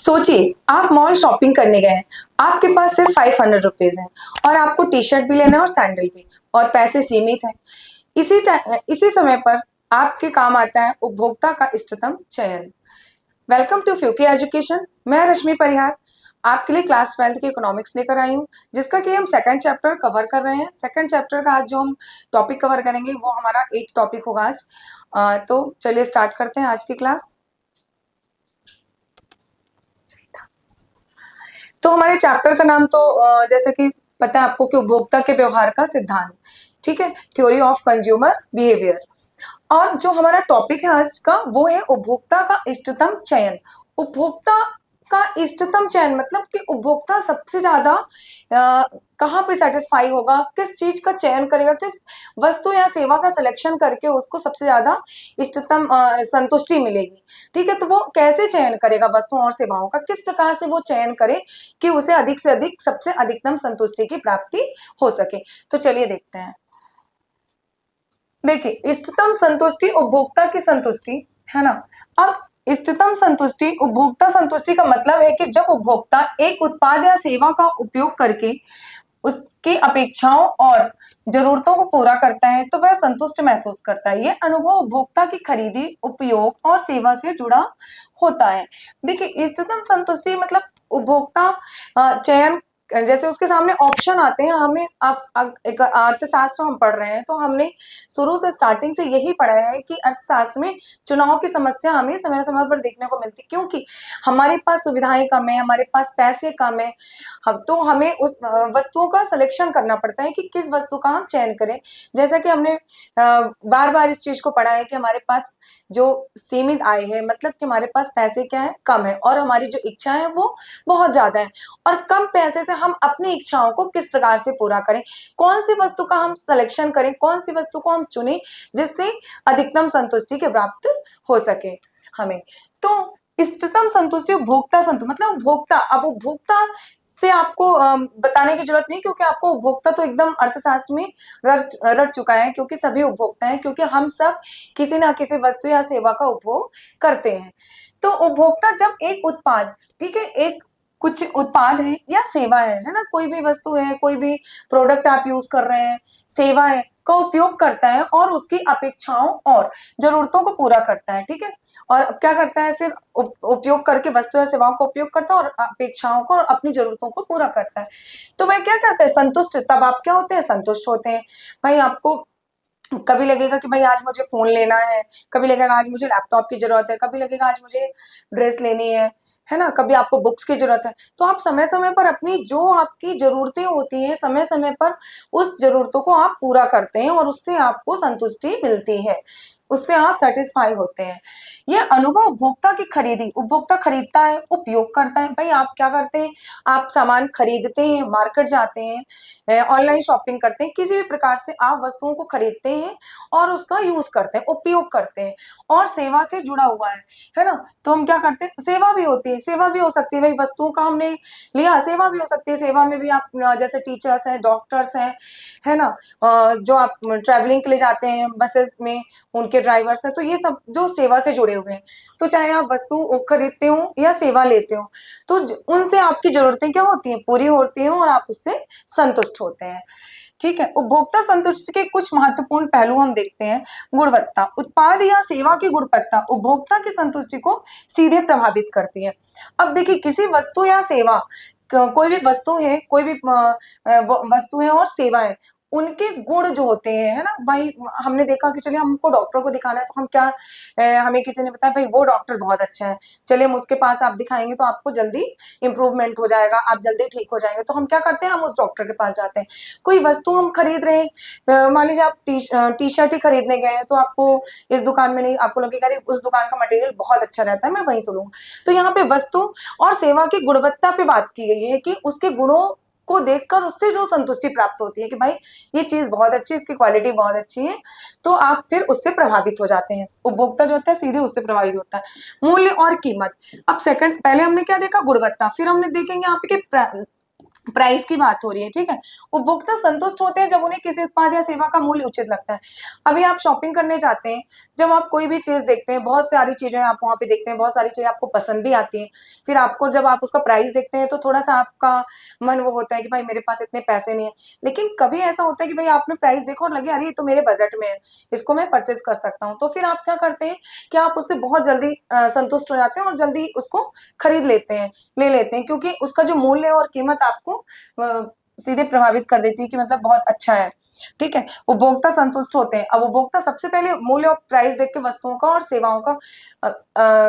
सोचिए आप mall shopping करने गए हैं। आपके पास सिर्फ 500 रुपीज है और आपको टी शर्ट भी लेना है और सैंडल भी, और पैसे सीमित हैं। इसी समय पर आपके काम आता है उपभोक्ता का इष्टतम चयन। वेलकम टू फ्यूकी एजुकेशन। मैं रश्मि परिहार आपके लिए क्लास 12th की इकोनॉमिक्स लेकर आई हूँ, जिसका कि हम सेकंड चैप्टर कवर कर रहे हैं। सेकंड चैप्टर का आज जो हम टॉपिक कवर करेंगे वो हमारा 8 टॉपिक होगा आज। तो चलिए स्टार्ट करते हैं आज की क्लास। तो हमारे चैप्टर का नाम तो जैसे कि पता है आपको कि उपभोक्ता के व्यवहार का सिद्धांत, ठीक है, थ्योरी ऑफ कंज्यूमर बिहेवियर। और जो हमारा टॉपिक है आज का वो है उपभोक्ता का इष्टतम चयन। उपभोक्ता का इष्टतम चयन मतलब कि उपभोक्ता सबसे ज्यादा कहाँ पे सेटिस्फाई होगा, किस चीज का चयन करेगा, किस वस्तु या सेवा का सिलेक्शन करके उसको सबसे ज्यादा इष्टतम संतुष्टि मिलेगी। ठीक है, तो वो कैसे चयन करेगा वस्तुओं और सेवाओं का, किस प्रकार से वो चयन करे कि उसे अधिक से अधिक सबसे अधिकतम संतुष्टि की प्राप्ति हो सके। तो चलिए देखते हैं। देखिए, इष्टतम संतुष्टि उपभोक्ता की संतुष्टि है ना। अब इष्टतम संतुष्टि उपभोक्ता संतुष्टि का मतलब है कि जब उपभोक्ता एक उत्पाद या सेवा का उपयोग करके उसकी अपेक्षाओं और जरूरतों को पूरा करता है तो वह संतुष्ट महसूस करता है। यह अनुभव उपभोक्ता की खरीदी, उपयोग और सेवा से जुड़ा होता है। देखिए, इष्टतम संतुष्टि मतलब उपभोक्ता चयन, जैसे उसके सामने ऑप्शन आते हैं। हमें आप एक अर्थशास्त्र हम पढ़ रहे हैं तो हमने शुरू से स्टार्टिंग से यही पढ़ा है कि अर्थशास्त्र में चुनाव की समस्या हमें समय समय पर देखने को मिलती, क्योंकि हमारे पास सुविधाएं कम है, हमारे पास पैसे कम है। हम तो हमें उस वस्तुओं का सिलेक्शन करना पड़ता है कि किस वस्तु का हम चयन करें। जैसा कि हमने बार बार इस चीज को पढ़ा है कि हमारे पास जो सीमित आय है, मतलब कि हमारे पास पैसे क्या है, कम है, और हमारी जो इच्छा है वो बहुत ज्यादा है। और कम पैसे से हम अपनी इच्छाओं को किस प्रकार से पूरा करें, कौन सी वस्तु का हम सिलेक्शन करें, कौन सी वस्तु को हम चुनें जिससे अधिकतम संतुष्टि के प्राप्त हो सके हमें। तो इष्टतम संतुष्टि उपभोक्ता संतुष्टि मतलब उपभोक्ता। अब उपभोक्ता से आपको बताने की जरूरत नहीं, क्योंकि आपको उपभोक्ता तो एकदम अर्थशास्त्र में रट चुका है, क्योंकि सभी उपभोक्ता हैं, क्योंकि हम सब किसी ना किसी वस्तु या सेवा का उपभोग करते हैं। तो उपभोक्ता जब एक उत्पाद, ठीक है, एक कुछ उत्पाद है या सेवा है ना, कोई भी वस्तु है, कोई भी प्रोडक्ट आप यूज कर रहे हैं, सेवा है, का उपयोग करता है और उसकी अपेक्षाओं और जरूरतों को पूरा करता है। ठीक है, और अब क्या करता है फिर उपयोग करके वस्तु या सेवाओं का उपयोग करता है और अपेक्षाओं को और अपनी जरूरतों को पूरा करता है। तो वह क्या करता है, संतुष्ट। तब आप क्या होते हैं, संतुष्ट होते हैं। भाई आपको कभी लगेगा कि भाई आज मुझे फोन लेना है, कभी लगेगा आज मुझे लैपटॉप की जरूरत है, कभी लगेगा आज मुझे ड्रेस लेनी है ना, कभी आपको बुक्स की जरूरत है। तो आप समय समय पर अपनी जो आपकी जरूरतें होती हैं, समय समय पर उस जरूरतों को आप पूरा करते हैं और उससे आपको संतुष्टि मिलती है, उससे आप सेटिस्फाई होते हैं। यह अनुभव उपभोक्ता की खरीदी, उपभोक्ता खरीदता है, उपयोग करता है। भाई आप क्या करते हैं, आप सामान खरीदते हैं, मार्केट जाते हैं, ऑनलाइन शॉपिंग करते हैं, किसी भी प्रकार से आप वस्तुओं को खरीदते हैं और उसका यूज करते हैं, उपयोग करते हैं, और सेवा से जुड़ा हुआ है ना। तो हम क्या करते हैं, सेवा भी होती है, सेवा भी हो सकती है। भाई वस्तुओं का हमने लिया, सेवा भी हो सकती है। सेवा में भी आप जैसे टीचर्स हैं, डॉक्टर्स हैं, है ना, जो आप ट्रैवलिंग के लिए जाते हैं बसेस में, उनके ड्राइवर्स हैं, तो ये सब जो सेवा से जुड़े हुए हैं। तो चाहे आप वस्तु खरीदते हो या सेवा लेते हो, तो उनसे आपकी जरूरतें क्या होती हैं, पूरी होती हैं और आप उससे संतुष्ट होते हैं। ठीक है, उपभोक्ता संतुष्टि के कुछ महत्वपूर्ण पहलू हम देखते हैं। गुणवत्ता, उत्पाद या सेवा की गुणवत्ता उपभोक्ता की संतुष्टि को सीधे प्रभावित करती है। अब देखिए, किसी वस्तु या सेवा, कोई भी वस्तु है, कोई भी वस्तु है और सेवा है, उनके गुण जो होते हैं, है ना। भाई हमने देखा कि चलिए हमको डॉक्टर को दिखाना है, तो हम क्या, हमें किसी ने बताया भाई वो डॉक्टर बहुत अच्छा है, चलिए हम उसके पास आप दिखाएंगे तो आपको जल्दी इंप्रूवमेंट हो जाएगा, आप जल्दी ठीक हो जाएंगे। तो हम क्या करते हैं, हम उस डॉक्टर के पास जाते हैं। कोई वस्तु हम खरीद रहे हैं, मान लीजिए आप टी शर्ट ही खरीदने गए हैं, तो आपको इस दुकान में नहीं, आपको लगेगा अरे उस दुकान का मटेरियल बहुत अच्छा रहता है, मैं वहीं से लूंगा। तो यहाँ पे वस्तु और सेवा की गुणवत्ता पे बात की गई है कि उसके गुणों को देखकर उससे जो संतुष्टि प्राप्त होती है कि भाई ये चीज बहुत अच्छी है, इसकी क्वालिटी बहुत अच्छी है, तो आप फिर उससे प्रभावित हो जाते हैं। उपभोक्ता जो होता है सीधे उससे प्रभावित होता है। मूल्य और कीमत। अब सेकंड, पहले हमने क्या देखा, गुणवत्ता, फिर हमने देखेंगे यहाँ पे कि प्राइस की बात हो रही है, ठीक है। उपभोक्ता संतुष्ट होते हैं जब उन्हें किसी उत्पाद या सेवा का मूल्य उचित लगता है। अभी आप शॉपिंग करने जाते हैं, जब आप कोई भी चीज देखते हैं, बहुत सारी चीजें आप वहां पे देखते हैं, बहुत सारी चीजें आपको पसंद भी आती हैं, फिर आपको जब आप उसका प्राइस देखते हैं तो थोड़ा सा आपका मन वो होता है कि भाई मेरे पास इतने पैसे नहीं है। लेकिन कभी ऐसा होता है कि भाई आपने प्राइस देखा और लगे अरे ये तो मेरे बजट में है, इसको मैं परचेज कर सकता हूँ, तो फिर आप क्या करते हैं कि आप उससे बहुत जल्दी संतुष्ट हो जाते हैं और जल्दी उसको खरीद लेते हैं, ले लेते हैं, क्योंकि उसका जो मूल्य और कीमत आपको सीधे प्रभावित कर देती है कि मतलब बहुत अच्छा है, ठीक है। उपभोक्ता संतुष्ट होते हैं। अब उपभोक्ता सबसे पहले मूल्य और प्राइस देख के वस्तुओं का और सेवाओं का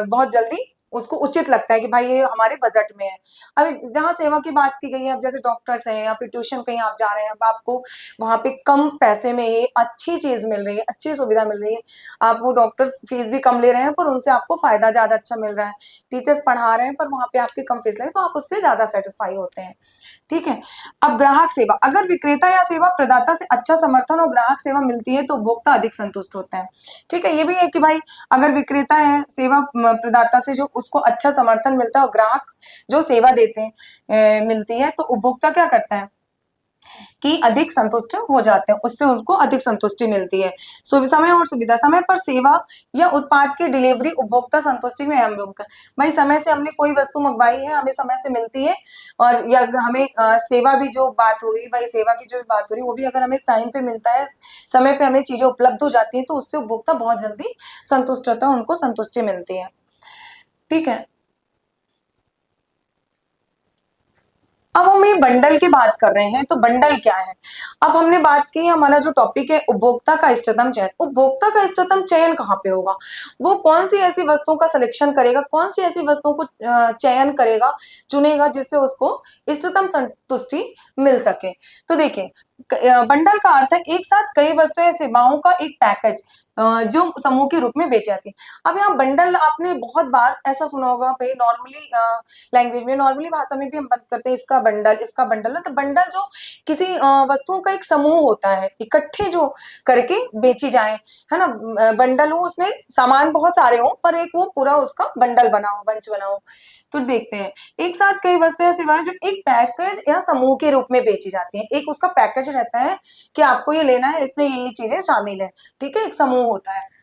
बहुत जल्दी उसको उचित लगता है कि भाई ये हमारे बजट में है। अब जहाँ सेवा की बात की गई है, अब जैसे डॉक्टर्स हैं या फिर ट्यूशन कहीं आप जा रहे हैं, अब आपको वहां पे कम पैसे में ये अच्छी चीज मिल रही है, अच्छी सुविधा मिल रही है, आप वो डॉक्टर्स फीस भी कम ले रहे हैं पर उनसे आपको फायदा ज्यादा अच्छा मिल रहा है, टीचर्स पढ़ा रहे हैं पर वहां पे आपकी कम फीस लगे तो आप उससे ज्यादा सेटिस्फाई होते हैं, ठीक है। अब ग्राहक सेवा, अगर विक्रेता या सेवा प्रदाता से अच्छा समर्थन और ग्राहक सेवा मिलती है तो उपभोक्ता अधिक संतुष्ट होता है, ठीक है। ये भी है कि भाई अगर विक्रेता है, सेवा प्रदाता से जो उसको अच्छा समर्थन मिलता है और ग्राहक जो सेवा देते हैं मिलती है, तो उपभोक्ता क्या करता है कि अधिक संतुष्ट हो जाते हैं, उससे उनको अधिक संतुष्टि मिलती है। समय और सुविधा, समय पर सेवा या उत्पाद की डिलीवरी उपभोक्ता संतुष्टि में अहम भूमिका। भाई समय से हमने कोई वस्तु मंगवाई है, हमें समय से मिलती है, और या हमें सेवा भी जो बात हो गई, भाई सेवा की जो बात हो रही है वो भी अगर हमें टाइम पे मिलता है, समय पे हमें चीजें उपलब्ध हो जाती है, तो उससे उपभोक्ता बहुत जल्दी संतुष्ट होता है, उनको संतुष्टि मिलती है, ठीक है। अब हम ये बंडल की बात कर रहे हैं, तो बंडल क्या है। अब हमने बात की, हमारा जो टॉपिक है उपभोक्ता का इष्टतम चयन। उपभोक्ता का इष्टतम चयन कहाँ पे होगा, वो कौन सी ऐसी वस्तुओं का सिलेक्शन करेगा, कौन सी ऐसी वस्तुओं को चयन करेगा, चुनेगा, जिससे उसको इष्टतम संतुष्टि मिल सके। तो देखिए, बंडल का अर्थ है एक साथ कई वस्तुएं सेवाओं का एक पैकेज जो समूह के रूप में बेची जाती है। अब यहाँ बंडल आपने बहुत बार ऐसा सुना होगा, भाई नॉर्मली लैंग्वेज में, नॉर्मली भाषा में भी हम बात करते हैं इसका बंडल ना, तो बंडल जो किसी वस्तुओं का एक समूह होता है, इकट्ठे जो करके बेची जाए, है ना। बंडल हो, उसमें सामान बहुत सारे हो पर एक वो पूरा उसका बंडल बना हो, बंच बना हो। तो देखते हैं, एक साथ कई वस्तुएं सेवाएं जो एक पैकेज या समूह के रूप में बेची जाती हैं। एक उसका पैकेज रहता है कि आपको ये लेना है, इसमें ये चीजें शामिल है, ठीक है, एक समूह होता है।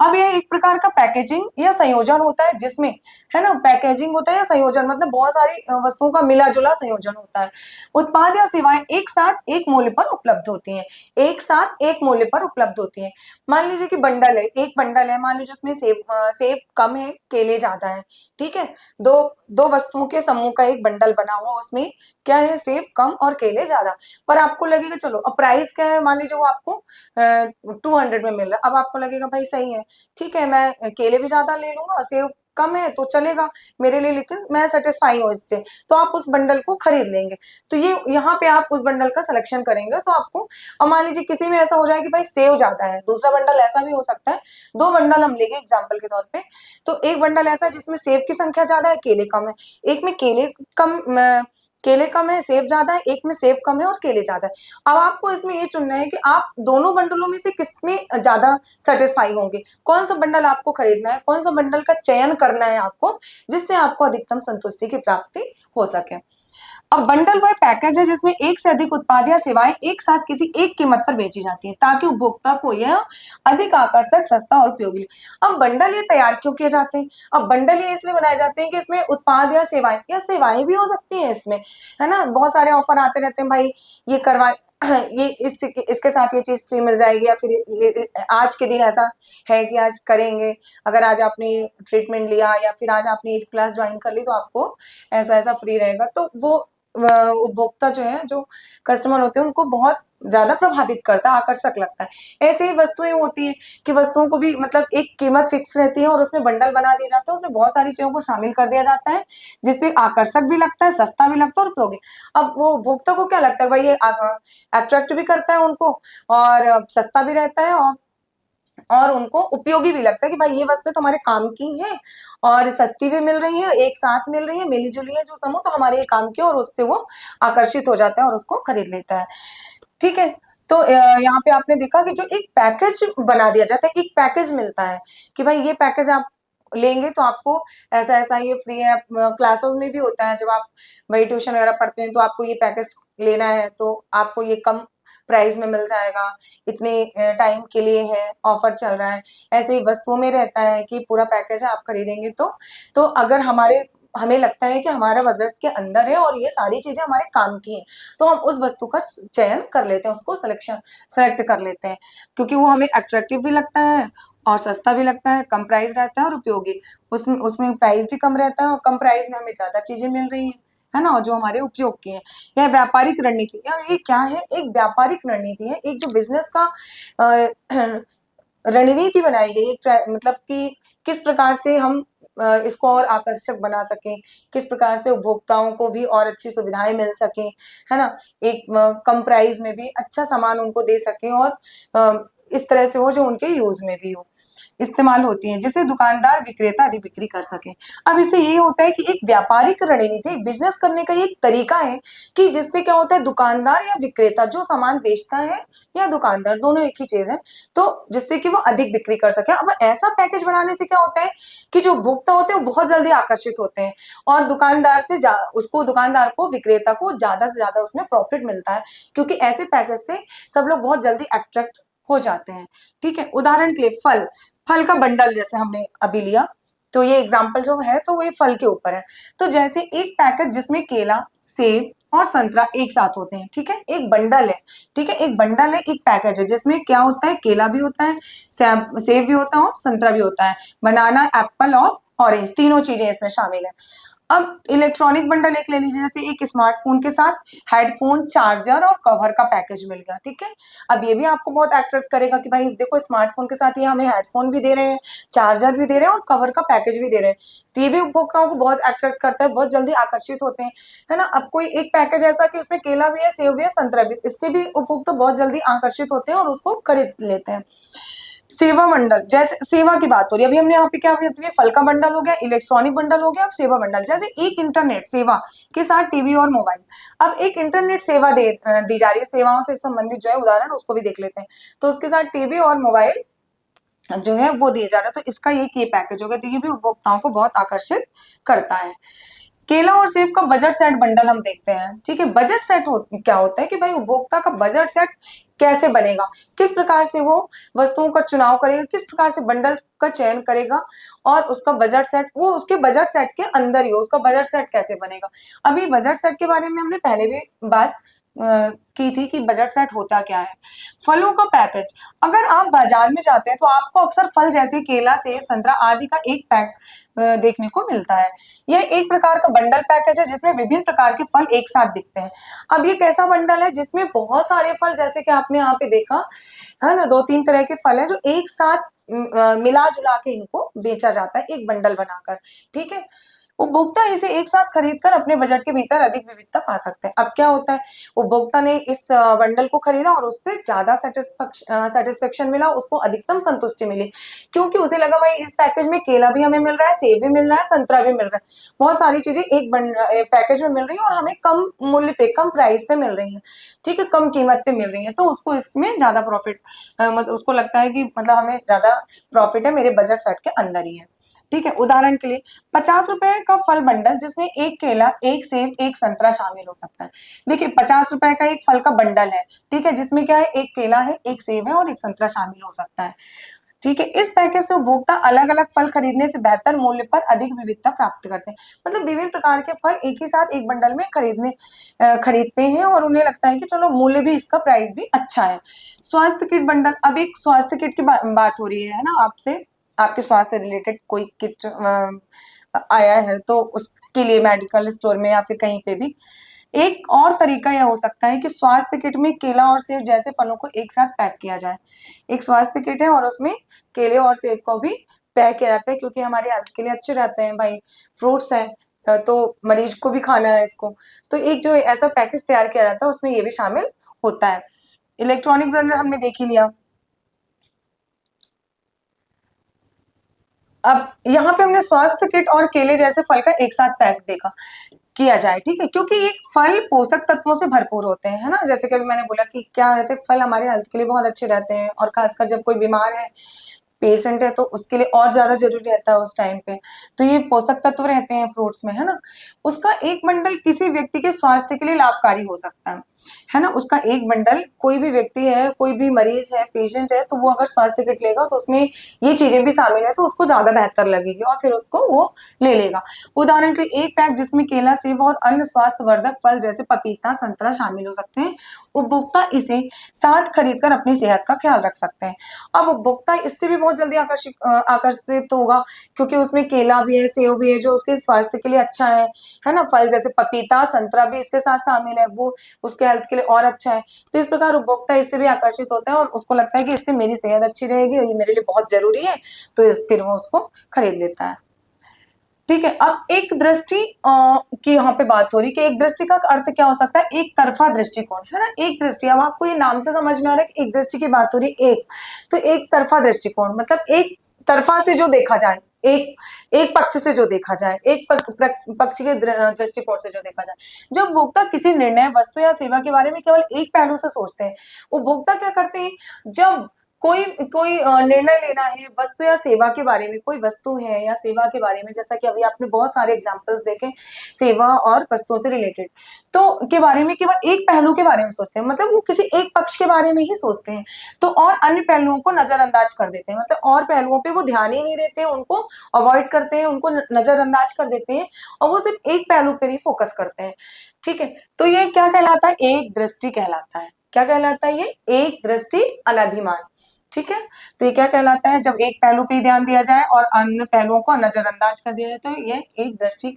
अब यह एक प्रकार का पैकेजिंग या संयोजन होता है, जिसमें, है ना, पैकेजिंग होता है या संयोजन मतलब बहुत सारी वस्तुओं का मिला जुला संयोजन होता है। उत्पाद या सेवाएं एक साथ एक मूल्य पर उपलब्ध होती हैं, एक साथ एक मूल्य पर उपलब्ध होती हैं। मान लीजिए कि बंडल है, एक बंडल है, मान लीजिए उसमें सेब कम है, केले ज्यादा है, ठीक है। दो दो वस्तुओं के समूह का एक बंडल बना हुआ, उसमें क्या है, सेब कम और केले ज्यादा। पर आपको लगेगा चलो, अब प्राइस क्या है, मान लीजिए वो आपको 200 में मिल रहा है, अब आपको लगेगा भाई सही है, ठीक है, मैं केले भी ज्यादा ले लूंगा, सेब कम है तो चलेगा मेरे लिए, लेकिन मैं सेटिस्फाई हूँ इससे, तो आप उस बंडल को खरीद लेंगे। तो ये यहाँ पे आप उस बंडल का सिलेक्शन करेंगे तो आपको, और मान लीजिए किसी में ऐसा हो जाए कि भाई सेव ज्यादा है, दूसरा बंडल ऐसा भी हो सकता है, दो बंडल हम लेंगे एग्जाम्पल के तौर पे, तो एक बंडल ऐसा है जिसमें सेब की संख्या ज्यादा है, केले कम है, एक में केले कम है, सेब ज्यादा है, एक में सेब कम है और केले ज्यादा है। अब आपको इसमें ये चुनना है कि आप दोनों बंडलों में से किसमें ज्यादा सेटिस्फाई होंगे, कौन सा बंडल आपको खरीदना है, कौन सा बंडल का चयन करना है आपको, जिससे आपको अधिकतम संतुष्टि की प्राप्ति हो सके। अब बंडल वह पैकेज है जिसमें एक से अधिक उत्पाद या सेवाएं एक साथ किसी एक कीमत पर बेची जाती है, ताकि उपभोक्ता को यह अधिक आकर्षक, सस्ता और उपयोगी लगे। अब बंडल ये तैयार क्यों किए जाते हैं, अब बंडल ये इसलिए बनाए जाते हैं कि इसमें उत्पाद या सेवाएं भी हो सकती है इसमें, है ना। बहुत सारे ऑफर आते रहते हैं, भाई ये करवा ये इसके साथ ये चीज फ्री मिल जाएगी, या फिर ये आज के दिन ऐसा है कि आज करेंगे, अगर आज आपने ट्रीटमेंट लिया या फिर आज आपने ये क्लास ज्वाइन कर ली तो आपको ऐसा ऐसा फ्री रहेगा। तो वो उपभोक्ता जो है, जो कस्टमर होते हैं, उनको बहुत ज्यादा प्रभावित करता है, आकर्षक लगता है। ऐसे ही वस्तुएं होती हैं कि वस्तुओं को भी मतलब एक कीमत फिक्स रहती है और उसमें बंडल बना दिया जाता है, उसमें बहुत सारी चीजों को शामिल कर दिया जाता है, जिससे आकर्षक भी लगता है, सस्ता भी लगता है और उपयोगी। अब वो उपभोक्ता को क्या लगता है, भाई ये अट्रैक्ट भी करता है उनको, और सस्ता भी रहता है, और उनको उपयोगी भी लगता है कि भाई ये वस्तु तो हमारे काम की है और सस्ती भी मिल रही है, एक साथ मिल रही है, मिली जुली है जो समूह, तो हमारे ये काम की, और उससे वो आकर्षित हो जाता है और उसको खरीद लेता है, ठीक है। तो यहाँ पे आपने देखा कि जो एक पैकेज बना दिया जाता है, एक पैकेज मिलता है कि भाई ये पैकेज आप लेंगे तो आपको ऐसा ऐसा ये फ्री है। क्लासेस में भी होता है, जब आप वही ट्यूशन वगैरह पढ़ते हैं तो आपको ये पैकेज लेना है तो आपको ये कम प्राइस में मिल जाएगा, इतने टाइम के लिए है, ऑफर चल रहा है। ऐसे ही वस्तुओं में रहता है कि पूरा पैकेज है, आप खरीदेंगे तो अगर हमें लगता है कि हमारा बजट के अंदर है और ये सारी चीजें हमारे काम की हैं, तो हम उस वस्तु का चयन कर लेते हैं, उसको सेलेक्ट कर लेते हैं, क्योंकि वो हमें अट्रैक्टिव भी लगता है और सस्ता भी लगता है, कम प्राइस रहता है और उपयोगी। उसमें उसमें प्राइस भी कम रहता है और कम प्राइस में हमें ज्यादा चीजें मिल रही हैं, है ना, और जो हमारे उपयोग की है। यह व्यापारिक रणनीति है, और ये क्या है, एक व्यापारिक रणनीति है, एक जो बिजनेस का रणनीति बनाई गई, मतलब कि किस प्रकार से हम इसको और आकर्षक बना सकें, किस प्रकार से उपभोक्ताओं को भी और अच्छी सुविधाएं मिल सकें, है ना, एक कम प्राइस में भी अच्छा सामान उनको दे सकें और इस तरह से हो जो उनके यूज में भी हो, इस्तेमाल होती हैं, जिससे दुकानदार विक्रेता अधिक बिक्री कर सके। अब इससे ये होता है कि एक व्यापारिक रणनीति, एक बिजनेस करने का ये एक तरीका है कि जिससे क्या होता है, दुकानदार या विक्रेता जो सामान बेचता है या दुकानदार, दोनों एक ही चीज है, तो जिससे कि वो अधिक बिक्री कर सके। अब ऐसा पैकेज बनाने से क्या होता है कि जो उपभोक्ता होते हैं वो बहुत जल्दी आकर्षित होते हैं और दुकानदार को विक्रेता को ज्यादा से ज्यादा उसमें प्रॉफिट मिलता है, क्योंकि ऐसे पैकेज से सब लोग बहुत जल्दी अट्रैक्ट हो जाते हैं। ठीक है, उदाहरण के लिए फल का बंडल जैसे हमने अभी लिया, तो ये एग्जाम्पल जो है तो वो ये फल के ऊपर है। तो जैसे एक पैकेट जिसमें केला, सेब और संतरा एक साथ होते हैं, ठीक है, एक बंडल है, ठीक है, एक बंडल है, एक पैकेज है जिसमें क्या होता है, केला भी होता है, सेब भी होता है और संतरा भी होता है, बनाना, एप्पल और ऑरेंज, तीनों चीजें इसमें शामिल है। अब इलेक्ट्रॉनिक बंडल एक ले लीजिए, जैसे एक स्मार्टफोन के साथ हेडफोन, चार्जर और कवर का पैकेज मिल गया, ठीक है। अब ये भी आपको बहुत अट्रैक्ट करेगा कि भाई देखो, स्मार्टफोन के साथ ये हमें हेडफोन भी दे रहे हैं, चार्जर भी दे रहे हैं और कवर का पैकेज भी दे रहे हैं, तो ये भी उपभोक्ताओं को बहुत अट्रैक्ट करता है, बहुत जल्दी आकर्षित होते हैं, है ना। अब कोई एक पैकेज ऐसा कि उसमें केला भी है, सेब भी है, संतरा भी, इससे भी उपभोक्ता बहुत जल्दी आकर्षित होते हैं और उसको खरीद लेते हैं। सेवा बंडल, जैसे सेवा की बात हो रही है, अभी हमने यहाँ पे क्या किया, फल का बंडल हो गया, इलेक्ट्रॉनिक बंडल हो गया, अब सेवा बंडल, जैसे एक इंटरनेट सेवा के साथ टीवी और मोबाइल। अब एक इंटरनेट सेवा दी जा रही है, सेवाओं से संबंधित जो है उदाहरण उसको भी देख लेते हैं, तो उसके साथ टीवी और मोबाइल जो है वो दिए जा रहा है, तो इसका ये पैकेज होगा, तो ये भी उपभोक्ताओं को बहुत आकर्षित करता है। केला और सेब का बजट सेट बंडल हम देखते हैं, ठीक है। बजट सेट क्या होता है कि भाई उपभोक्ता का बजट सेट कैसे बनेगा, किस प्रकार से वो वस्तुओं का चुनाव करेगा, किस प्रकार से बंडल का चयन करेगा और उसका बजट सेट, वो उसके बजट सेट के अंदर ही हो, उसका बजट सेट कैसे बनेगा। अभी बजट सेट के बारे में हमने पहले भी बात की थी कि बजट सेट होता क्या है। फलों का पैकेज, अगर आप बाजार में जाते हैं तो आपको अक्सर फल जैसे केला, सेब, संतरा आदि का एक पैक देखने को मिलता है। यह एक प्रकार का बंडल पैकेज है जिसमें विभिन्न प्रकार के फल एक साथ दिखते हैं। अब ये कैसा बंडल है जिसमें बहुत सारे फल, जैसे कि आपने यहाँ पे देखा है ना, 2-3 तरह के फल हैं जो एक साथ मिला जुला के इनको बेचा जाता है एक बंडल बनाकर, ठीक है। उपभोक्ता इसे एक साथ खरीदकर अपने बजट के भीतर अधिक विविधता पा सकते हैं। अब क्या होता है, उपभोक्ता ने इस बंडल को खरीदा और उससे ज्यादा सेटिस्फेक्शन मिला, उसको अधिकतम संतुष्टि मिली, क्योंकि उसे लगा भाई इस पैकेज में केला भी हमें मिल रहा है, सेब भी मिल रहा है, संतरा भी मिल रहा है, बहुत सारी चीजें एक पैकेज में मिल रही है और हमें कम मूल्य पे, कम प्राइस पे मिल रही है, ठीक है, कम कीमत पे मिल रही है, तो उसको इसमें ज्यादा प्रॉफिट, मतलब उसको लगता है कि मतलब हमें ज्यादा प्रॉफिट है, मेरे बजट सेट के अंदर ही है, ठीक है। उदाहरण के लिए 50 रुपए का फल बंडल जिसमें एक केला, एक सेब, एक संतरा शामिल हो सकता है। देखिए 50 रुपए का एक फल का बंडल है, ठीक है, जिसमें क्या है, एक केला है, एक सेब है और एक संतरा शामिल हो सकता है, ठीक है। इस पैकेज से उपभोक्ता अलग अलग फल खरीदने से बेहतर मूल्य पर अधिक विविधता प्राप्त करते हैं, मतलब विभिन्न प्रकार के फल एक ही साथ एक बंडल में खरीदते हैं और उन्हें लगता है कि चलो मूल्य भी, इसका प्राइस भी अच्छा है। स्वास्थ्य किट बंडल, अब एक स्वास्थ्य किट की बात हो रही है ना, आपसे, आपके स्वास्थ्य से रिलेटेड कोई किट आया है तो उसके लिए मेडिकल स्टोर में या फिर कहीं पे भी एक और तरीका यह हो सकता है कि स्वास्थ्य किट में केला और सेब जैसे फलों को एक साथ पैक किया जाए। एक स्वास्थ्य किट है और उसमें केले और सेब को भी पैक किया जाता है, क्योंकि हमारे हेल्थ के लिए अच्छे रहते हैं भाई, फ्रूट्स हैं, तो मरीज को भी खाना है इसको, तो एक जो ऐसा पैकेज तैयार किया जाता है उसमें ये भी शामिल होता है। इलेक्ट्रॉनिक बिल हमने देख ही लिया। अब यहाँ पे हमने स्वास्थ्य किट और केले जैसे फल का एक साथ पैक देखा किया जाए, ठीक है, क्योंकि ये फल पोषक तत्वों से भरपूर होते हैं, है ना, जैसे कि अभी मैंने बोला कि क्या रहते हैं, फल हमारे हेल्थ के लिए बहुत अच्छे रहते हैं और खासकर जब कोई बीमार है पेशेंट है तो उसके लिए और ज्यादा जरूरी रहता है उस टाइम पे। तो ये पोषक तत्व रहते हैं फ्रूट्स में, है ना। उसका एक बंडल किसी व्यक्ति के स्वास्थ्य के लिए लाभकारी हो सकता है ना। उसका एक बंडल, कोई भी व्यक्ति है, कोई भी मरीज है, पेशेंट है, तो वो अगर स्वास्थ्य किट लेगा तो उसमें ये चीजें भी शामिल है तो उसको ज्यादा बेहतर लगेगी और फिर उसको वो ले लेगा। उदाहरण के लिए एक पैक जिसमें केला, सेब और अन्य स्वास्थ्यवर्धक फल जैसे पपीता, संतरा शामिल हो सकते हैं। उपभोक्ता इसे साथ खरीदकर अपनी सेहत का ख्याल रख सकते हैं। अब उपभोक्ता इससे भी बहुत जल्दी आकर्षित होगा, क्योंकि उसमें केला भी है, सेब भी है, जो उसके स्वास्थ्य के लिए अच्छा है ना। फल जैसे पपीता, संतरा भी इसके साथ शामिल है, वो उसके हेल्थ के लिए और अच्छा है। तो इस प्रकार उपभोक्ता इससे भी आकर्षित होता है और उसको लगता है कि इससे मेरी सेहत अच्छी रहेगी और ये मेरे लिए बहुत जरूरी है, तो फिर वो उसको खरीद लेता है। ठीक है। अब एक दृष्टि की यहाँ पे बात हो रही कि एक दृष्टि का अर्थ क्या हो सकता है, एक तरफा दृष्टिकोण, है ना। एक दृष्टि, अब आपको ये नाम से समझ में आ रहा है कि एक दृष्टि की बात हो रही है। एक तो एक तरफा दृष्टिकोण मतलब एक तरफा से जो देखा जाए, एक पक्ष से जो देखा जाए, एक पक्ष के दृष्टिकोण से जो देखा जाए। जब उपभोक्ता किसी निर्णय, वस्तु या सेवा के बारे में केवल एक पहलू से सोचते हैं, उपभोक्ता क्या करते हैं, जब कोई कोई निर्णय लेना है वस्तु या सेवा के बारे में, कोई वस्तु है या सेवा के बारे में, जैसा कि अभी आपने बहुत सारे एग्जांपल्स देखे सेवा और वस्तुओं से रिलेटेड, तो के बारे में केवल एक पहलू के बारे में सोचते हैं, मतलब वो किसी एक पक्ष के बारे में ही सोचते हैं, तो और अन्य पहलुओं को नजरअंदाज कर देते हैं, मतलब और पहलुओं पे वो ध्यान ही नहीं देते हैं, उनको अवॉइड करते हैं, उनको नजरअंदाज कर देते हैं और वो सिर्फ एक पहलू पर ही फोकस करते हैं। ठीक है। तो ये क्या कहलाता है, एक दृष्टि कहलाता है। क्या कहलाता है ये, एक दृष्टि अनधिमान। ठीक है। तो ये क्या कहलाता है, जब एक पहलू पे ही ध्यान दिया जाए और अन्य पहलुओं को नजरअंदाज कर दिया जाए, तो ये एक दृष्टि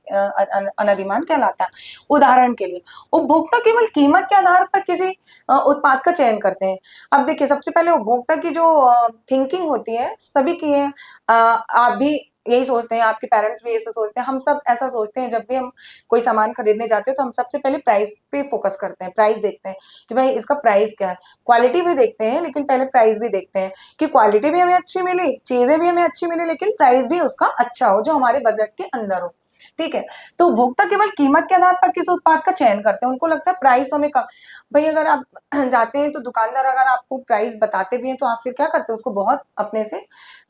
अनधिमान कहलाता है। उदाहरण के लिए, उपभोक्ता केवल कीमत के आधार पर किसी उत्पाद का चयन करते हैं। अब देखिए, सबसे पहले उपभोक्ता की जो थिंकिंग होती है सभी की है, आप भी यही सोचते हैं, आपके पेरेंट्स भी ऐसा सोचते हैं, हम सब ऐसा सोचते हैं, जब भी हम कोई सामान खरीदने जाते हैं तो हम सबसे पहले प्राइस पे फोकस करते हैं, प्राइस देखते हैं कि भाई इसका प्राइस क्या है। क्वालिटी भी देखते हैं लेकिन पहले प्राइस भी देखते हैं कि क्वालिटी भी हमें अच्छी मिले, चीजें भी हमें अच्छी मिले, लेकिन प्राइस भी उसका अच्छा हो जो हमारे बजट के अंदर हो। ठीक है। तो उपभोक्ता केवल कीमत के आधार पर किसी उत्पाद का चयन करते हैं, उनको लगता है प्राइस तो हमें कम। भाई अगर आप जाते हैं तो दुकानदार अगर आपको प्राइस बताते भी हैं तो आप फिर क्या करते हैं, उसको बहुत अपने से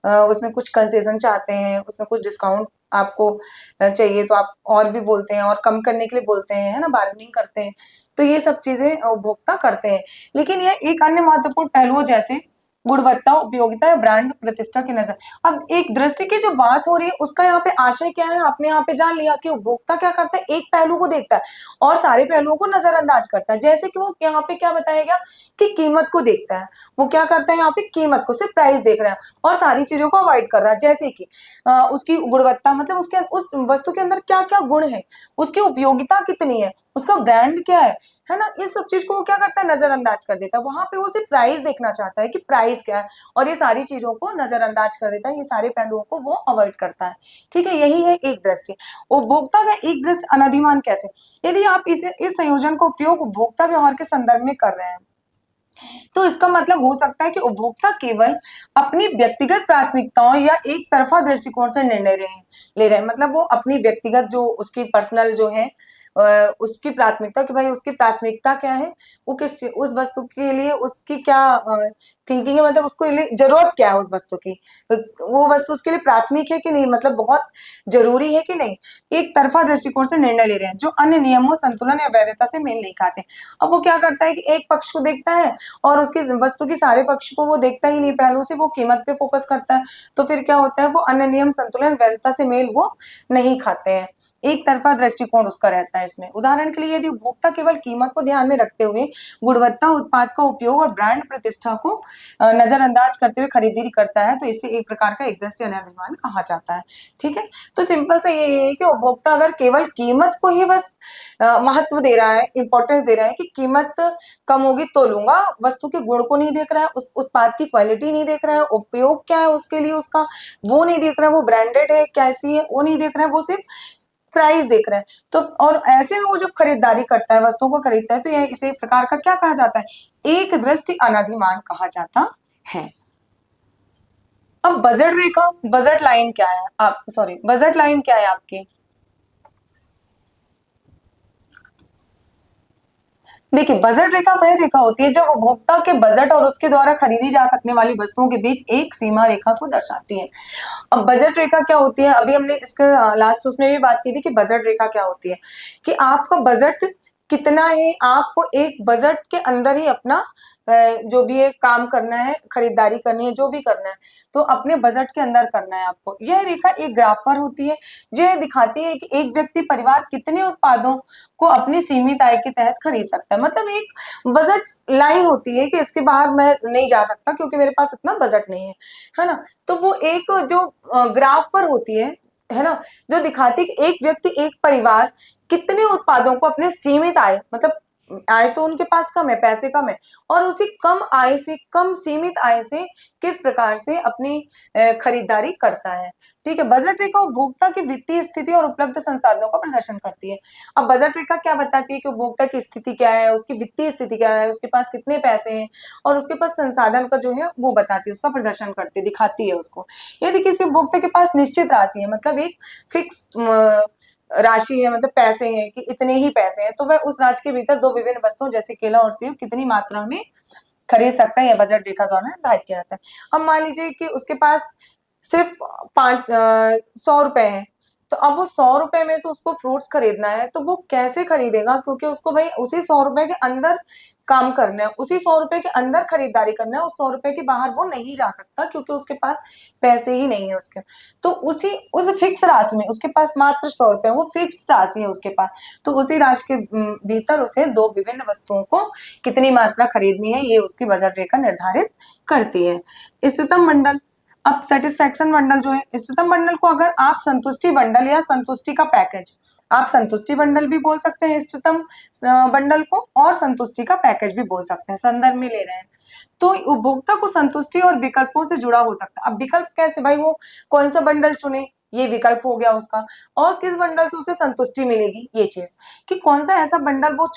उसमें कुछ कंसेशन चाहते हैं, उसमें कुछ डिस्काउंट आपको चाहिए तो आप और भी बोलते हैं और कम करने के लिए बोलते हैं, है ना, बार्गेनिंग करते हैं। तो ये सब चीजें उपभोक्ता करते हैं। लेकिन यह एक अन्य महत्वपूर्ण पहलू जैसे गुणवत्ता, उपयोगिता या ब्रांड प्रतिष्ठा की नजर। अब एक दृष्टि की जो बात हो रही है उसका यहाँ पे आशय क्या है, आपने यहाँ पे जान लिया कि उपभोक्ता क्या करता है, एक पहलू को देखता है और सारे पहलुओं को नजरअंदाज करता है। जैसे कि वो यहाँ पे क्या बताया गया कि कीमत को देखता है, वो क्या करता है यहाँ पे, कीमत को, सिर्फ प्राइस देख रहा है और सारी चीजों को अवॉइड कर रहा है। जैसे कि उसकी गुणवत्ता, मतलब उसके उस वस्तु के अंदर क्या क्या गुण है, उसकी उपयोगिता कितनी है, उसका ब्रांड क्या है ना, इस सब चीज को वो क्या करता है, नजरअंदाज कर देता है। वहां पे वो सिर्फ प्राइस देखना चाहता है कि प्राइस क्या है, और ये सारी चीजों को नजरअंदाज कर देता है, ये सारे पहलुओं को वो अवॉइड करता है। ठीक है, यही है एक दृष्टि। उपभोक्ता का एक दृष्टि अनधिमान कैसे, यदि आप इस संयोजन का उपयोग उपभोक्ता व्यवहार के संदर्भ में कर रहे हैं तो इसका मतलब हो सकता है कि उपभोक्ता केवल अपनी व्यक्तिगत प्राथमिकताओं या एक तरफा दृष्टिकोण से निर्णय ले रहे हैं। मतलब वो अपनी व्यक्तिगत जो उसकी पर्सनल जो है उसकी प्राथमिकता, कि भाई उसकी प्राथमिकता क्या है, वो किस उस वस्तु के लिए उसकी क्या थिंकिंग है, मतलब उसको जरूरत क्या है उस वस्तु की, वो वस्तु उसके लिए प्राथमिक है कि नहीं, मतलब बहुत जरूरी है कि नहीं। एक तरफा दृष्टिकोण से निर्णय ले रहे हैं जो अन्य नियमों, संतुलन या वैधता से मेल नहीं खाते। अब वो क्या करता है कि एक पक्ष को देखता है और उसकी वस्तु की सारे पक्ष को वो देखता ही नहीं, पहलू से वो कीमत पे फोकस करता है, तो फिर क्या होता है, वो अन्य नियम, संतुलन, वैधता से मेल वो नहीं खाते हैं। एक तरफा दृष्टिकोण उसका रहता है इसमें। उदाहरण के लिए, यदि उपभोक्ता केवल कीमत को ध्यान में रखते हुए गुणवत्ता, उत्पाद का उपयोग और ब्रांड प्रतिष्ठा को नजरअंदाज करते हुए खरीदारी करता है तो इसे एक प्रकार का एक दृष्टि अनधिमान कहा जाता है। ठीक है। तो सिंपल से ये है कि उपभोक्ता अगर केवल कीमत को ही बस महत्व दे रहा है, इंपॉर्टेंस दे रहा है कि कीमत कम होगी तो लूंगा, वस्तु के गुण को नहीं देख रहा है, उस उत्पाद की क्वालिटी नहीं देख रहा है, उपयोग क्या है उसके लिए उसका वो नहीं देख रहा है, वो ब्रांडेड है कैसी है वो नहीं देख रहा है, वो सिर्फ प्राइस देख रहा है। तो और ऐसे में वो जब खरीदारी करता है, वस्तुओं को खरीदता है, तो यह इसे एक प्रकार का क्या कहा जाता है, एक दृष्टि अनधिमान कहा जाता है। अब बजट रेखा, बजट लाइन क्या है, आप सॉरी बजट लाइन क्या है आपकी, देखिए, बजट रेखा वह रेखा होती है जब उपभोक्ता के बजट और उसके द्वारा खरीदी जा सकने वाली वस्तुओं के बीच एक सीमा रेखा को दर्शाती है। अब बजट रेखा क्या होती है, अभी हमने इसका लास्ट उसमें भी बात की थी कि बजट रेखा क्या होती है, कि आपका बजट कितना है, आपको एक बजट के अंदर ही अपना जो भी है काम करना है, खरीदारी करनी है, जो भी करना है, तो अपने बजट के अंदर करना है आपको। यह रेखा एक ग्राफ पर होती है, यह दिखाती है कि एक व्यक्ति परिवार कितने उत्पादों को अपनी सीमित आय के तहत खरीद सकता है। मतलब एक बजट लाइन होती है कि इसके बाहर मैं नहीं जा सकता क्योंकि मेरे पास इतना बजट नहीं है ना। तो वो एक जो ग्राफ पर होती है ना, जो दिखाती है कि एक व्यक्ति, एक परिवार कितने उत्पादों को अपने सीमित आय, मतलब आय तो उनके पास कम है, पैसे कम है, और उसी कम आय से, कम सीमित आय से किस प्रकार से अपनी खरीदारी करता है। ठीक है, बजट रेखा उपभोक्ता की वित्तीय स्थिति और उपलब्ध संसाधनों का प्रदर्शन करती है। अब बजट रेखा क्या बताती है कि उपभोक्ता की स्थिति क्या है, उसकी वित्तीय स्थिति क्या है, उसके पास कितने पैसे हैं, और उसके पास संसाधन का जो है वो बताती है, उसका प्रदर्शन करती है, दिखाती है उसको। यदि किसी उपभोक्ता के पास निश्चित राशि है, मतलब एक फिक्स राशि है, मतलब पैसे हैं कि इतने ही पैसे हैं, तो वह उस राशि के भीतर दो विभिन्न वस्तुओं जैसे केला और सेब कितनी मात्रा में खरीद सकता है, यह बजट रेखा द्वारा निर्धारित किया जाता है। अब मान लीजिए कि उसके पास सिर्फ 100 रुपए है, तो अब वो 100 रुपए में से उसको फ्रूट्स खरीदना है, तो वो कैसे खरीदेगा, क्योंकि उसको भाई उसी 100 रुपए के अंदर काम करना है, उसी 100 रुपए के अंदर खरीदारी करना है, उस 100 रुपए के बाहर वो नहीं जा सकता क्योंकि उसके पास पैसे ही नहीं है उसके। तो उस फिक्स राशि में उसके पास मात्र 100 रुपए, वो फिक्स राशि है उसके पास, तो उसी राशि के भीतर उसे दो विभिन्न वस्तुओं को कितनी मात्रा खरीदनी है, ये उसकी बजट रेखा निर्धारित करती है। इष्टतम मंडल, अब सेटिस्फेक्शन बंडल जो है, इष्टतम बंडल को अगर आप संतुष्टि बंडल या संतुष्टि का पैकेज, आप संतुष्टि बंडल भी बोल सकते हैं इष्टतम बंडल को, और संतुष्टि का पैकेज भी बोल सकते हैं, संदर्भ में ले रहे हैं। तो उपभोक्ता को संतुष्टि और विकल्पों से जुड़ा हो सकता है। अब विकल्प कैसे, भाई वो कौन सा बंडल चुने, ये विकल्प हो गया उसका, और किस बंडल से उसे संतुष्टि मिलेगी, ये चीज, कि कौन सा ऐसा बंडल वो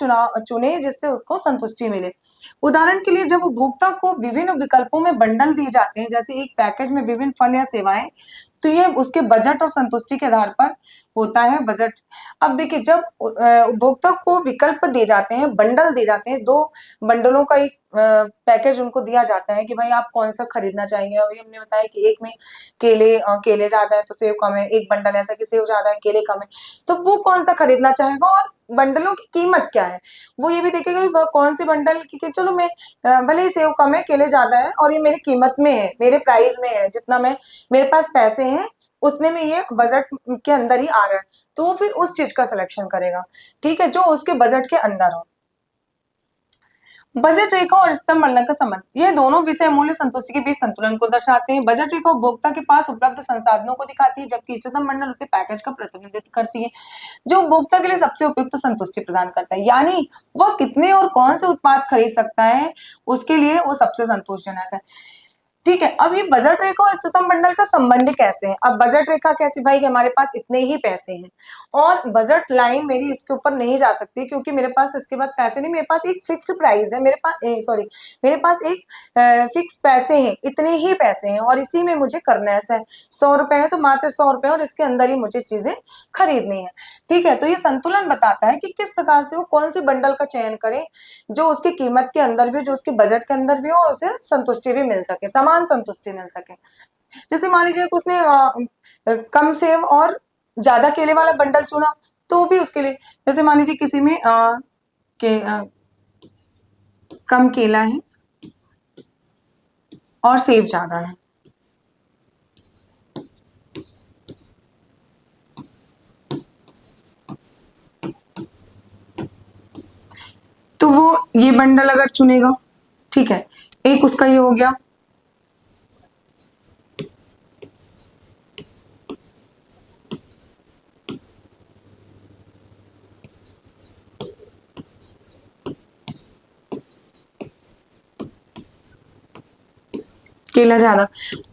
चुने जिससे उसको संतुष्टि मिले। उदाहरण के लिए जब उपभोक्ता को विभिन्न विकल्पों में बंडल दिए जाते हैं, जैसे एक पैकेज में विभिन्न फल या सेवाएं, तो ये उसके बजट और संतुष्टि के आधार पर होता है बजट। अब देखिए, जब उपभोक्ता को विकल्प दिए जाते हैं, बंडल दिए जाते हैं, दो बंडलों का एक पैकेज उनको दिया जाता है कि भाई आप कौन सा खरीदना चाहेंगे। अभी हमने बताया कि एक में केले ज्यादा है तो सेब कम है, एक बंडल ऐसा कि सेब ज्यादा है केले कम है, तो वो कौन सा खरीदना चाहेगा, और बंडलों की कीमत क्या है, वो ये भी देखेगा कि कौन सी बंडल की, चलो मैं भले ही सेब कम है केले ज्यादा है और ये मेरी कीमत में है, मेरे प्राइस में है, जितना मैं, मेरे पास पैसे हैं उतने में ये बजट के अंदर ही आ रहा है, तो वो फिर उस चीज का सिलेक्शन करेगा। ठीक है, जो उसके बजट के अंदर हो। बजट रेखा और स्तंभ मंडल का संबंध, यह दोनों विषय मूल्य संतुष्टि के बीच संतुलन को दर्शाते हैं। बजट रेखा उपभोक्ता के पास उपलब्ध संसाधनों को दिखाती है, जबकि इष्टतम मंडल उसे पैकेज का प्रतिनिधित्व करती है, जो उपभोक्ता के लिए सबसे उपयुक्त संतुष्टि प्रदान करता है। यानी वह कितने और कौन से उत्पाद खरीद सकता है, उसके लिए वो सबसे संतोषजनक है। ठीक है, अब ये बजट रेखा और इष्टतम मंडल का संबंध कैसे है। अब बजट रेखा कैसी, भाई कि हमारे पास इतने ही पैसे हैं, और बजट लाइन मेरी इसके ऊपर नहीं जा सकती क्योंकि मेरे पास इसके बाद पैसे नहीं, मेरे पास एक फिक्स प्राइस है, मेरे पास सॉरी, मेरे पास एक फिक्स पैसे हैं, इतने ही पैसे हैं, और इसी में मुझे करना है। 100 रुपए है तो मात्र 100 रुपए, और इसके अंदर ही मुझे चीजें खरीदनी है। ठीक है, तो ये संतुलन बताता है कि किस प्रकार से वो कौन सी बंडल का चयन करे जो उसकी कीमत के अंदर भी, जो उसके बजट के अंदर भी हो, और उसे संतुष्टि भी मिल सके, समान संतुष्टि मिल सके। जैसे मान लीजिए उसने कम सेव और ज्यादा केले वाला बंडल चुना, तो भी उसके लिए, जैसे मान लीजिए किसी में कम केला है और सेब ज्यादा है, तो वो ये बंडल अगर चुनेगा, ठीक है, एक उसका ये हो गया। केला ज्यादा,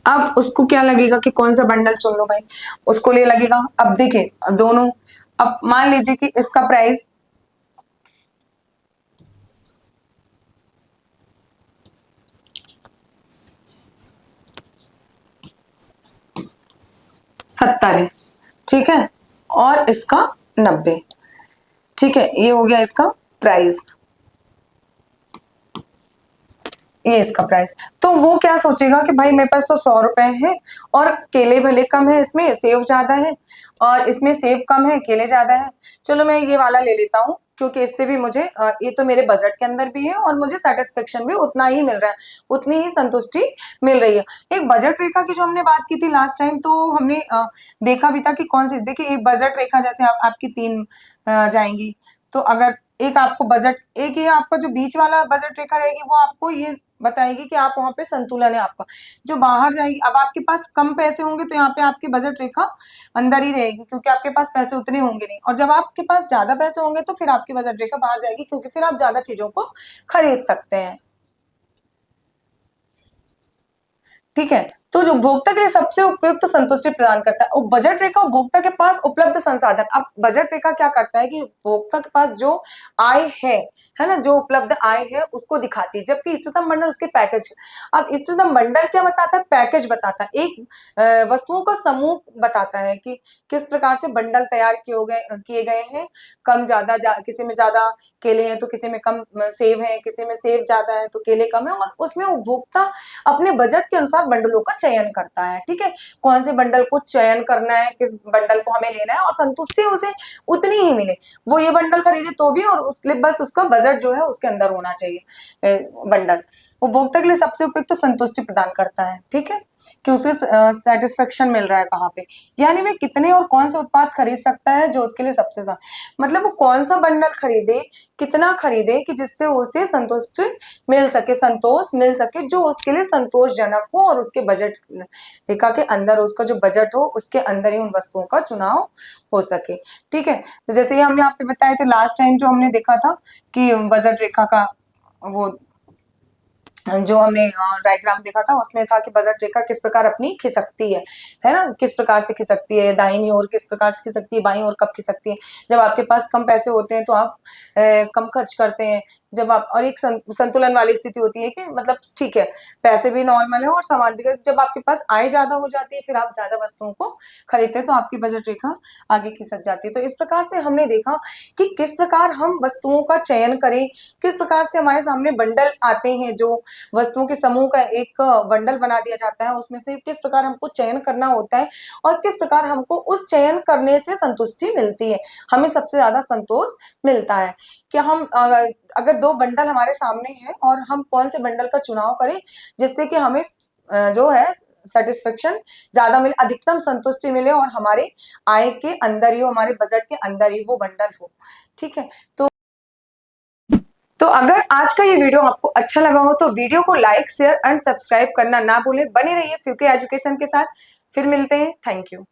अब उसको क्या लगेगा कि कौन सा बंडल चुन लो भाई, उसको लिए लगेगा। अब देखिए दोनों, अब मान लीजिए कि इसका प्राइस 70 है, ठीक है, और इसका 90, ठीक है, ये हो गया इसका प्राइस। ये इसका प्राइस। तो वो क्या सोचेगा कि भाई मेरे पास तो 100 रुपए है और केले भले कम है, इसमें सेव ज्यादा है, और इसमें सेव कम है केले ज्यादा है, चलो मैं ये वाला ले लेता हूँ, क्योंकि इससे भी मुझे ये तो मेरे बजट के अंदर भी है और मुझे सेटिस्फेक्शन भी उतना ही मिल रहा है, उतनी ही संतुष्टि मिल रही है। एक बजट रेखा की जो हमने बात की थी लास्ट टाइम, तो हमने देखा भी था कि कौन सी, देखिए एक बजट रेखा जैसे आपकी 3 जाएंगी, तो अगर एक आपको बजट, एक ये आपका जो बीच वाला बजट रेखा रहेगी वो आपको ये बताएगी कि आप वहां पे संतुलन है आपका। जो बाहर जाएगी, अब आपके पास कम पैसे होंगे तो यहाँ पे आपकी बजट रेखा अंदर ही रहेगी, क्योंकि आपके पास पैसे उतने होंगे नहीं, और जब आपके पास ज्यादा पैसे होंगे तो फिर आपकी बजट रेखा बाहर जाएगी, क्योंकि फिर आप ज्यादा चीजों को खरीद सकते हैं। ठीक है, तो जो उपभोक्ता के लिए सबसे उपयुक्त संतुष्टि प्रदान करता है, और बजट रेखा उपभोक्ता के पास उपलब्ध संसाधन। अब बजट रेखा क्या करता है कि उपभोक्ता के पास जो आय है ना, जो उपलब्ध आय है उसको दिखाती है, जबकि इष्टतम बंडल उसके पैकेज। अब इष्टतम बंडल क्या बताता है? पैकेज बताता है, एक वस्तुओं का समूह बताता है कि किस प्रकार से बंडल तैयार किए गए हैं, कम ज्यादा किसी में ज्यादा केले हैं तो किसी में कम सेव है, किसी में सेव ज्यादा है तो केले कम है, और उसमें उपभोक्ता अपने बजट के अनुसार बंडलों का चयन करता है। ठीक है, कौन से बंडल को चयन करना है, किस बंडल को हमें लेना है, और संतुष्टि उसे उतनी ही मिले, वो ये बंडल खरीदे तो भी, और बस उसका बजट जो है उसके अंदर होना चाहिए बंडल। उपभोक्ता के लिए सबसे उपयुक्त संतुष्टि प्रदान करता है। ठीक है, कि उसे सेटिस्फेक्शन मिल रहा है कहाँ पे, यानी वह कितने और कौन सा उत्पाद खरीद सकता है जो उसके लिए सबसे ज्यादा, मतलब वो कौन सा बंडल खरीदे, कितना खरीदे कि जिससे उसे संतुष्ट मिल सके, संतोष मिल सके, जो उसके लिए संतोषजनक हो और उसके बजट रेखा के अंदर, उसका जो बजट हो उसके अंदर ही उन वस्तुओं का चुनाव हो सके। ठीक है, तो जैसे ये हमने आपको बताए थे लास्ट टाइम, जो हमने देखा था कि बजट रेखा का वो जो हमने डायग्राम देखा था, उसमें था कि बजट रेखा किस प्रकार अपनी खिसकती है ना, किस प्रकार से खिसकती है, दाहिनी ओर किस प्रकार से खिसकती है, बाईं ओर कब खिसकती है। जब आपके पास कम पैसे होते हैं तो आप कम खर्च करते हैं, जब आप, और एक संतुलन वाली स्थिति होती है कि मतलब ठीक है, पैसे भी नॉर्मल है और सामान भी, जब आपके पास आय ज्यादा हो जाती है फिर आप ज्यादा वस्तुओं को खरीदते हैं तो आपकी बजट रेखा आगे खिसक जाती है। तो इस प्रकार से हमने देखा कि किस प्रकार हम वस्तुओं का चयन करें, किस प्रकार से हमारे सामने बंडल आते हैं, जो वस्तुओं के समूह का एक बंडल बना दिया जाता है, उसमें से किस प्रकार हमको चयन करना होता है, और किस प्रकार हमको उस चयन करने से संतुष्टि मिलती है, हमें सबसे ज्यादा संतोष मिलता है। कि हम अगर 2 बंडल हमारे सामने हैं और हम कौन से बंडल का चुनाव करें जिससे कि हमें जो है सेटिस्फेक्शन ज्यादा मिले, अधिकतम संतुष्टि मिले, और हमारे आय के अंदर ही हो, हमारे बजट के अंदर ही वो बंडल हो। ठीक है, तो अगर आज का ये वीडियो आपको अच्छा लगा हो तो वीडियो को लाइक, शेयर एंड सब्सक्राइब करना ना भूलें। बने रहिए फ्यूके एजुकेशन के साथ, फिर मिलते हैं। Thank you.